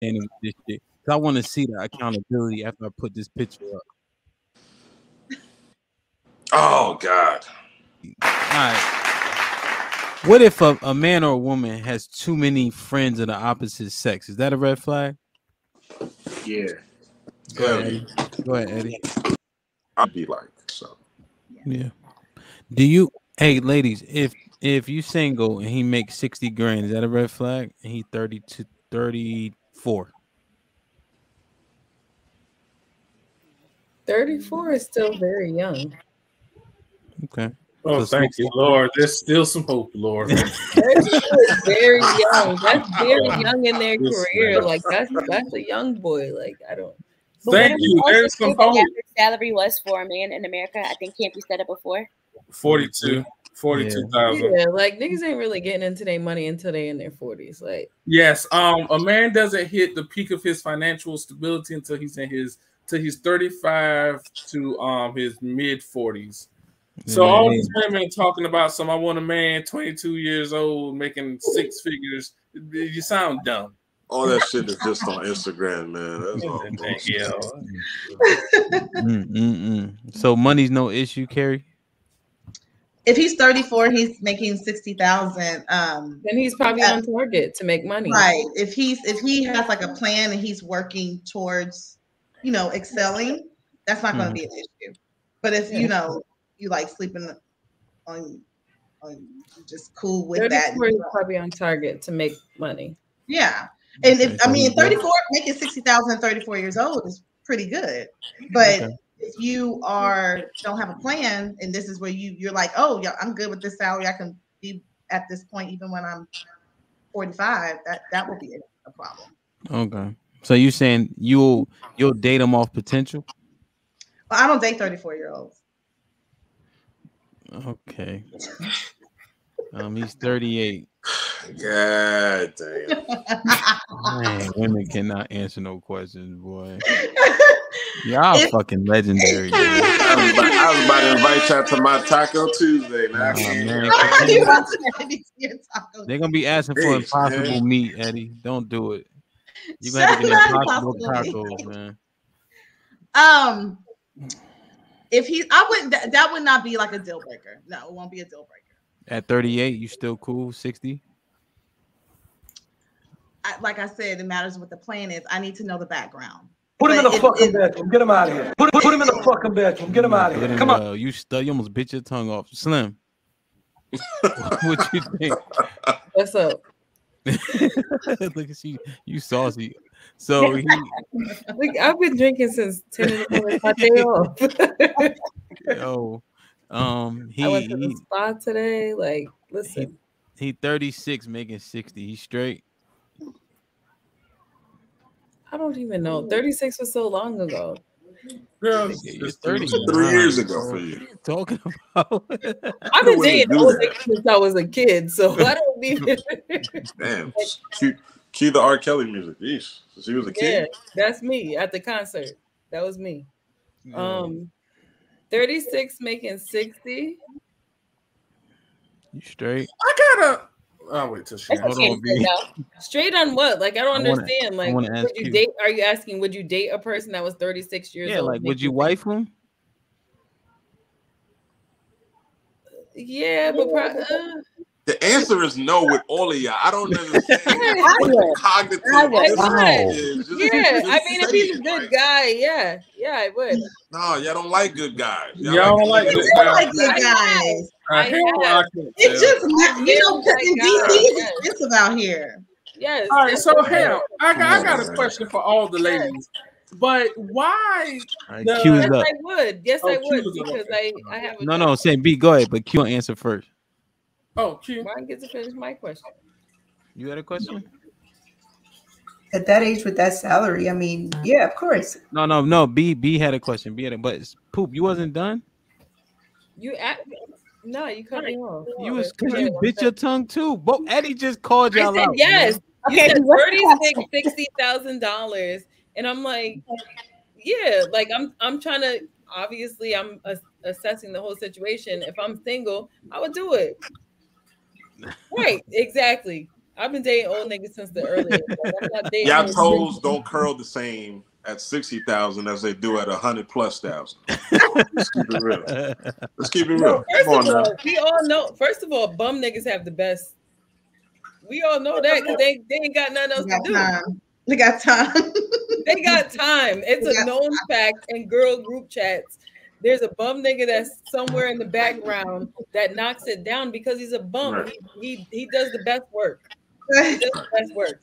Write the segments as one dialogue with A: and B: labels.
A: And this shit. 'Cause I want to see the accountability after I put this picture up.
B: Oh God.
A: All right. What if a man or a woman has too many friends of the opposite sex? Is that a red flag?
C: Yeah.
A: Go ahead, Eddie. Go ahead, Eddie.
B: I'd be like so.
A: Yeah. Do you? Hey, ladies, if you single and he makes 60 grand, is that a red flag? And he 30 to 34.
D: 34 is still very young.
A: Okay.
C: Oh,
A: So
C: thank you, Lord. There's still some hope, Lord.
D: 34 is very young. That's very young in their career. Like that's a young boy. Like I don't.
E: But
C: Thank
E: what
C: you.
E: also
C: There's some
E: say the
C: hope.
E: average salary was for a man in America? I think Camp, you said it before.
C: 42,000.
D: Yeah, like niggas ain't really getting into their money until they in their 40s. Like
C: Yes, a man doesn't hit the peak of his financial stability until he's 35 to his mid 40s. So all these women talking about I want a man 22 years old making 6 figures. You sound dumb.
B: All that shit is just on Instagram, man. That's all bullshit.
A: So money's no issue, Carrie?
F: If he's 34, he's making 60,000.
D: Then he's probably on target to make money.
F: Right. If he has like a plan and he's working towards, excelling, that's not going to be an issue. But if you like sleeping on just cool with that,
D: he's probably on target to make money.
F: Yeah. And 34 making 60,000 at 34 years old is pretty good. But if you don't have a plan, and this is where you're like, oh yeah, I'm good with this salary. I can be at this point even when I'm 45. That will be a problem.
A: Okay. So you saying you'll date them off potential?
F: Well, I don't date 34-year-olds.
A: Okay. He's 38.
B: God damn.
A: Man, women cannot answer no questions, boy. Y'all fucking legendary.
B: I was about to invite y'all to my Taco Tuesday, man.
A: They're gonna be asking for impossible meat, Eddie. Don't do it. You gonna have to get impossible tacos, man.
F: That would not be like a deal breaker. No, it won't be a deal breaker.
A: At 38, you still cool? 60?
F: Like I said, it matters what the plan is. I need to know the background.
G: Put him in the fucking bedroom. Get him out of here. Put him in the fucking bedroom. Get him out of here. Come on.
A: You almost bit your tongue off. Slim. What you think?
D: What's up?
A: Look at you saucy. So
D: I've been drinking since 10 in the morning. My day off.
A: Yo.
D: I went to the spa today. Like, listen.
A: He 36 making 60. He's straight.
D: I don't even know. 36 was so long ago.
C: Girl,
A: it's 3
B: years ago for you.
A: What are you talking about?
D: I've been dating old niggas since I was a kid, so I don't even.
B: Damn. Cue the R. Kelly music. Yeesh. So she was a kid?
D: Yeah, that's me at the concert. That was me. 36 making 60.
A: You straight?
C: I gotta. I'll wait till she.
D: Hold on, B. Straight on what? Like I don't understand. Like, would you date? Are you asking? Would you date a person that was 36 years old?
A: Yeah, like would you wife him?
D: Yeah, but
B: the answer is no with all of y'all. I don't understand what the cognitive is.
D: Yeah, I mean, if he's a good guy, yeah, I would.
B: No, y'all don't like good guys.
C: Y'all don't like good
F: guys. It's just in DC it's expensive out here.
D: Yes.
C: All right, so hell, I got a question for all the ladies. But why?
D: Yes, I would. Yes, I would because I have.
A: No. Say B. Go ahead, but Q answer first.
C: Oh, Q.
D: Mine gets to finish my question.
A: You had a question?
H: At that age with that salary, I mean, yeah, of course.
A: No. B had a question. But Poop, you wasn't done.
D: No, you cut me off.
A: You was because you bit your tongue too. But Eddie just called y'all out.
D: Yes. You said $60,000, and I'm like, yeah, like I'm trying to. Obviously, I'm assessing the whole situation. If I'm single, I would do it. Right, exactly. I've been dating old niggas since the earliest.
B: Y'all toes don't curl the same at 60,000 as they do at 100,000+. Let's keep it real. Let's keep it real.
D: First of all, we all know. First of all, bum niggas have the best. We all know that because they ain't got nothing else to do.
F: They got time.
D: They got time. It's a known fact in girl group chats. There's a bum nigga that's somewhere in the background that knocks it down because he's a bum. Right. He does the best work. He does the best work.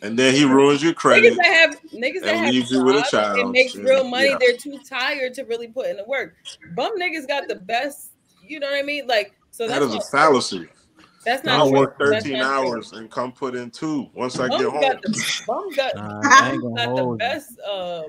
B: And then he ruins your credit.
D: Niggas that have
B: leaves you with a child.
D: And makes real money. Yeah. They're too tired to really put in the work. Bum niggas got the best. You know what I mean? Like, so
B: that is a fallacy.
D: That's not.
B: I work 13 hours and come put in 2 once I get home.
D: Bum got the best.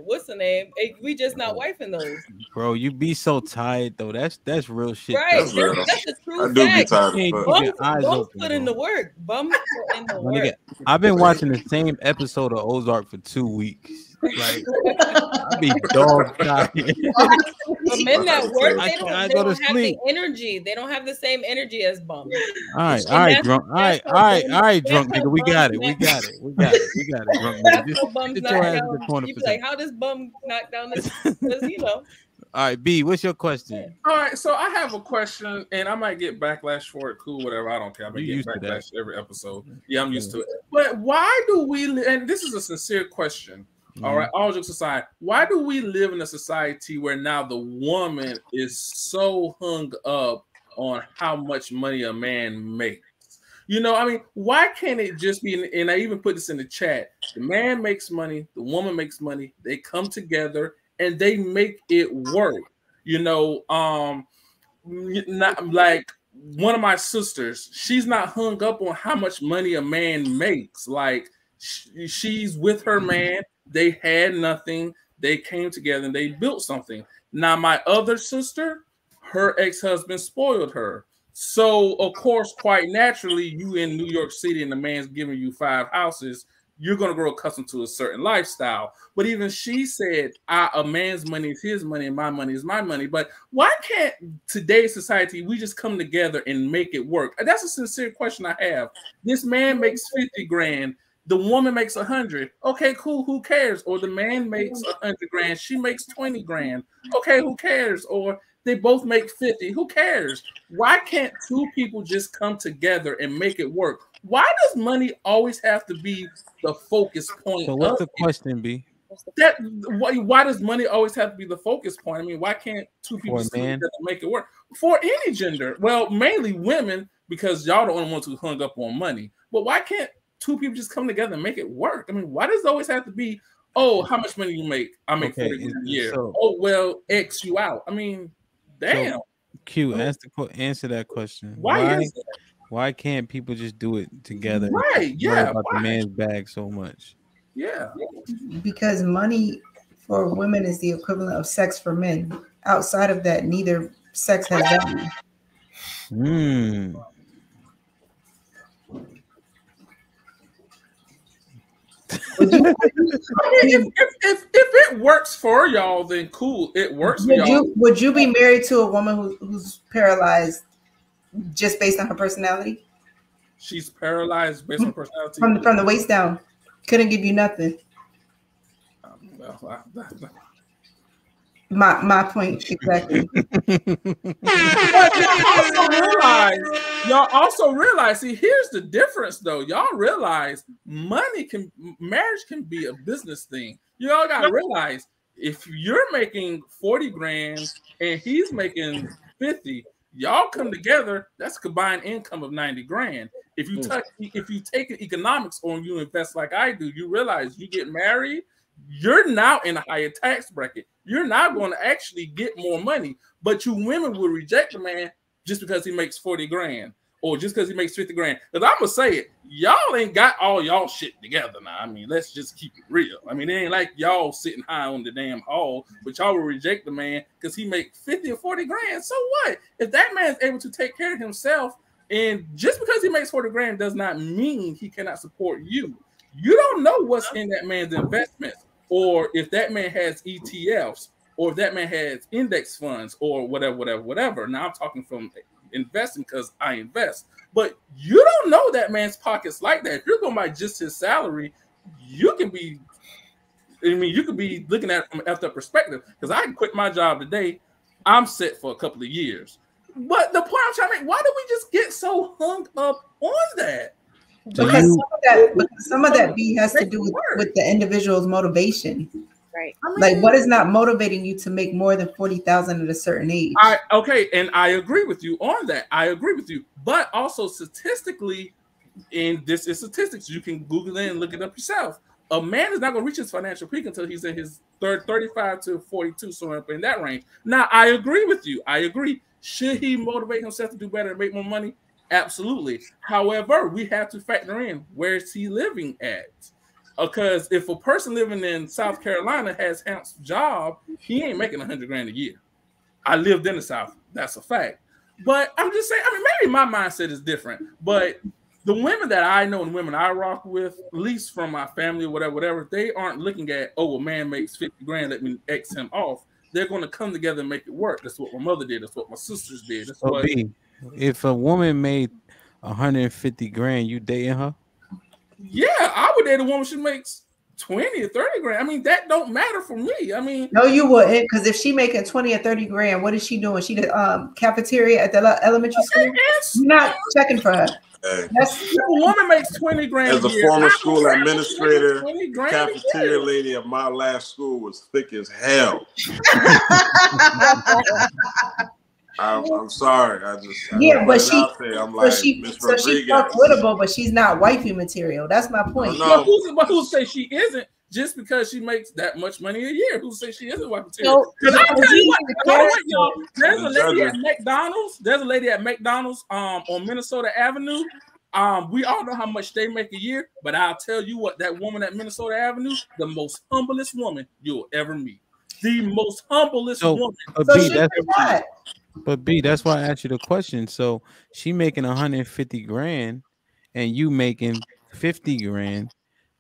D: What's the name? We just not wifing those.
A: Bro, you be so tired though. That's real shit.
D: Right. That's the true fact.
B: I do be tired.
D: Bums put in the work. Bums put in the work.
A: I've been watching the same episode of Ozark for 2 weeks. Like I be dog tired.
D: But men that work, they don't have the energy. They don't have the same energy as bums.
A: All right, drunk. All right, drunk nigga. We got it, drunk nigga. Get your ass in the corner for
D: like, how does bum knock down this? You know.
A: All right, B, what's your question?
C: All right, so I have a question, and I might get backlash for it. Cool, whatever. I don't care. I might get backlash every episode. Yeah, I'm used to it. But why do we? And this is a sincere question. All right, all jokes aside, why do we live in a society where now the woman is so hung up on how much money a man makes? You know, I mean, why can't it just be, and I even put this in the chat, the man makes money, the woman makes money, they come together and they make it work. You know, not like one of my sisters, she's not hung up on how much money a man makes. Like she's with her man. They had nothing. They came together and they built something. Now, my other sister, her ex-husband spoiled her. So, of course, quite naturally, you in New York City and the man's giving you 5 houses, you're going to grow accustomed to a certain lifestyle. But even she said, a man's money is his money and my money is my money. But why can't today's society, we just come together and make it work? That's a sincere question I have. This man makes 50 grand. The woman makes 100. Okay, cool. Who cares? Or the man makes 100 grand. She makes 20 grand. Okay, who cares? Or they both make 50. Who cares? Why can't 2 people just come together and make it work? Why does money always have to be the focus point?
A: So what's the question, B?
C: Why does money always have to be the focus point? I mean, why can't 2 people just come together and make it work? For any gender. Well, mainly women, because y'all the only ones who hung up on money. But why can't 2 people just come together and make it work? I mean, why does it always have to be, oh, how much money you make? I make 40 a year. So, oh, well, X you out. I mean, damn. So,
A: Q, answer that question. Why can't people just do it together?
C: Right, yeah.
A: About the man's bag so much.
C: Yeah.
H: Because money for women is the equivalent of sex for men. Outside of that, neither sex has value.
C: If it works for y'all, then cool. It works for y'all.
H: Would you be married to a woman who's paralyzed just based on her personality?
C: She's paralyzed based on personality.
H: From the waist down. Couldn't give you nothing. My point exactly.
C: Y'all also realize, see, here's the difference though. Y'all realize marriage can be a business thing. You all gotta realize if you're making 40 grand and he's making 50, y'all come together, that's a combined income of 90 grand. If you take economics on you invest like I do, you realize you get married, you're now in a higher tax bracket. You're not going to actually get more money, but you women will reject a man just because he makes 40 grand or just because he makes 50 grand. Because I'm going to say it, y'all ain't got all y'all shit together now. I mean, let's just keep it real. I mean, it ain't like y'all sitting high on the damn hall, but y'all will reject the man because he make 50 or 40 grand. So what? If that man's able to take care of himself, and just because he makes 40 grand does not mean he cannot support you. You don't know what's in that man's investments, or if that man has ETFs, or if that man has index funds, or whatever. Now I'm talking from investing because I invest. But you don't know that man's pockets like that. If you're going by just his salary, you can be, I mean, you could be looking at it from after perspective. Because I can quit my job today, I'm set for a couple of years. But the point I'm trying to make, why do we just get so hung up on that?
H: Because some of that B has to do with the individual's motivation.
E: Right.
F: I mean,
H: Like, what is not motivating you to make more than 40,000 at a certain age?
C: Okay, and I agree with you on that. I agree with you. But also statistically, and this is statistics, you can Google it and look it up yourself. A man is not going to reach his financial peak until he's in his 35 to 42, somewhere up in that range. Now, I agree with you. I agree. Should he motivate himself to do better and make more money? Absolutely. However, we have to factor in where is he living at. Because if a person living in South Carolina has Hamp's job, he ain't making 100 grand a year. I lived in the South. That's a fact. But I'm just saying, I mean, maybe my mindset is different. But the women that I know and women I rock with, at least from my family or whatever, they aren't looking at, oh, a man makes 50 grand, let me X him off. They're going to come together and make it work. That's what my mother did. That's what my sisters did. That's what.
A: B, if a woman made 150 grand, you dating her?
C: Yeah, I would date a woman who makes 20 or 30 grand. I mean, that don't matter for me. I mean,
H: no, you wouldn't, because if she making 20 or 30 grand, what is she doing? She the cafeteria at the elementary school. You're not checking for her.
B: Hey.
C: If a woman makes 20 grand
B: as a former school administrator, cafeteria lady at my last school was thick as hell. I'm sorry.
H: But she's fuckwittable, but she's not wifey material. That's my point.
C: No. But who say she isn't just because she makes that much money a year? Who say she isn't wifey material? Because I tell you what, y'all, there's a lady at McDonald's. There's a lady at McDonald's on Minnesota Avenue. We all know how much they make a year, but I'll tell you what, that woman at Minnesota Avenue, the most humblest woman you'll ever meet. The most humblest woman.
A: But B, that's why I asked you the question. So she making 150 grand and you making 50 grand.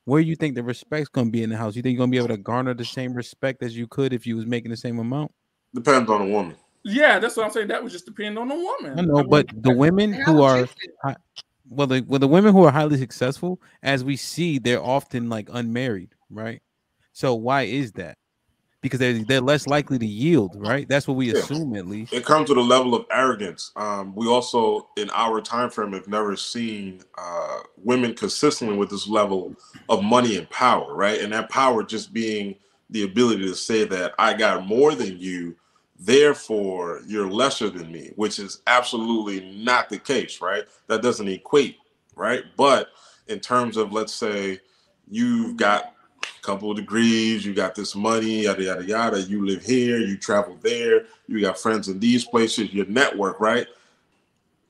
A: Where you think the respect's gonna be in the house? You think you're gonna be able to garner the same respect as you could if you was making the same amount?
B: Depends on the woman.
C: Yeah, that's what I'm saying. That would just depend on the woman.
A: I know, but the women who are the women who are highly successful, as we see, they're often like unmarried, right? So why is that? Because they're less likely to yield, right? That's what we assume, at least.
B: It comes with a level of arrogance. We also, in our time frame, have never seen women consistently with this level of money and power, right? And that power just being the ability to say that I got more than you, therefore you're lesser than me, which is absolutely not the case, right? That doesn't equate, right? But in terms of, let's say, you've got couple of degrees, you got this money, yada yada yada, you live here, you travel there, you got friends in these places, your network, right?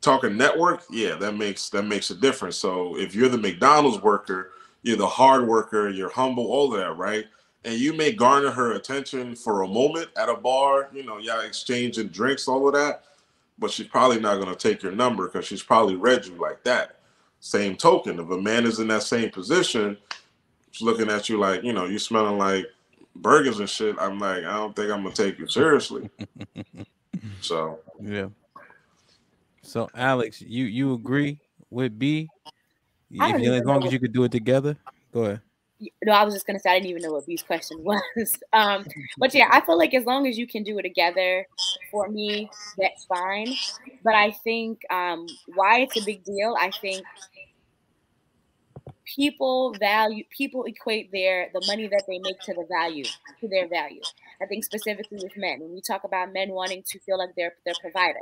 B: Talking network, yeah, that makes a difference. So if you're the McDonald's worker, you're the hard worker, you're humble, all of that, right? And you may garner her attention for a moment at a bar, you know, y'all exchanging drinks, all of that, but she's probably not going to take your number because she's probably read you like that. Same token, if a man is in that same position, looking at you like, you know, you smelling like burgers and shit, I'm like, I don't think I'm gonna take you seriously. So
A: yeah. So Alex, you agree with B? As long as you could do it together, go ahead.
E: No, I was just gonna say I didn't even know what B's question was. But yeah, I feel like as long as you can do it together, for me, that's fine. But I think why it's a big deal, I think people equate the money that they make to their value. I think specifically with men, when we talk about men wanting to feel like they're provider.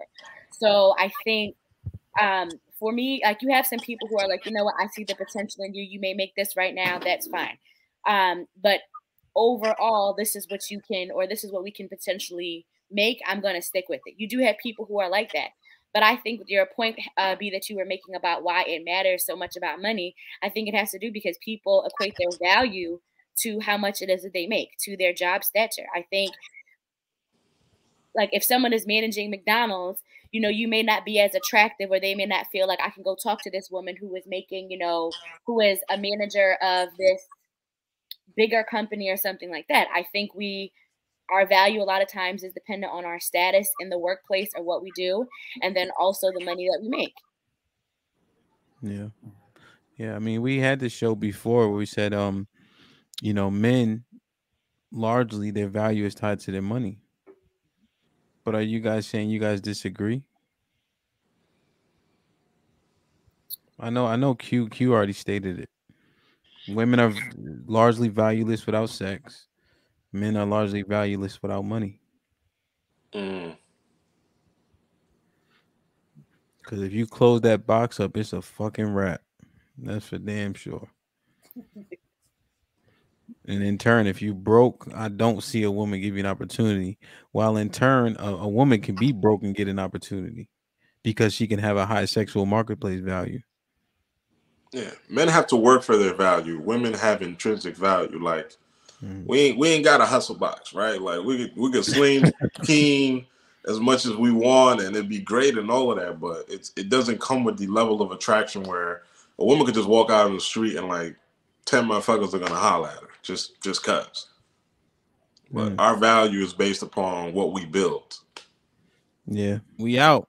E: So I think for me, like, you have some people who are like, you know what, I see the potential in you. You may make this right now. That's fine. But overall, this is what you can, or this is what we can potentially make. I'm going to stick with it. You do have people who are like that. But I think with your point, B, that you were making about why it matters so much about money, I think it has to do because people equate their value to how much it is that they make, to their job stature. I think, like, if someone is managing McDonald's, you know, you may not be as attractive, or they may not feel like I can go talk to this woman who is making, you know, who is a manager of this bigger company or something like that. I think we our value a lot of times is dependent on our status in the workplace or what we do, and then also the money that we make.
A: Yeah. Yeah. I mean, we had this show before where we said, you know, men largely their value is tied to their money. But are you guys saying you guys disagree? I know Q already stated it. Women are largely valueless without sex. Men are largely valueless without money.
B: Mm.
A: Because if you close that box up, it's a fucking wrap. That's for damn sure. And in turn, if you broke, I don't see a woman give you an opportunity. While in turn, a woman can be broke and get an opportunity because she can have a high sexual marketplace value.
B: Yeah, men have to work for their value. Women have intrinsic value. Like we ain't got a hustle box, right? Like we could sling keen as much as we want, and it'd be great and all of that. But it doesn't come with the level of attraction where a woman could just walk out on the street and like 10 motherfuckers are gonna holler at her just cause. But our value is based upon what we build.
A: Yeah, we out.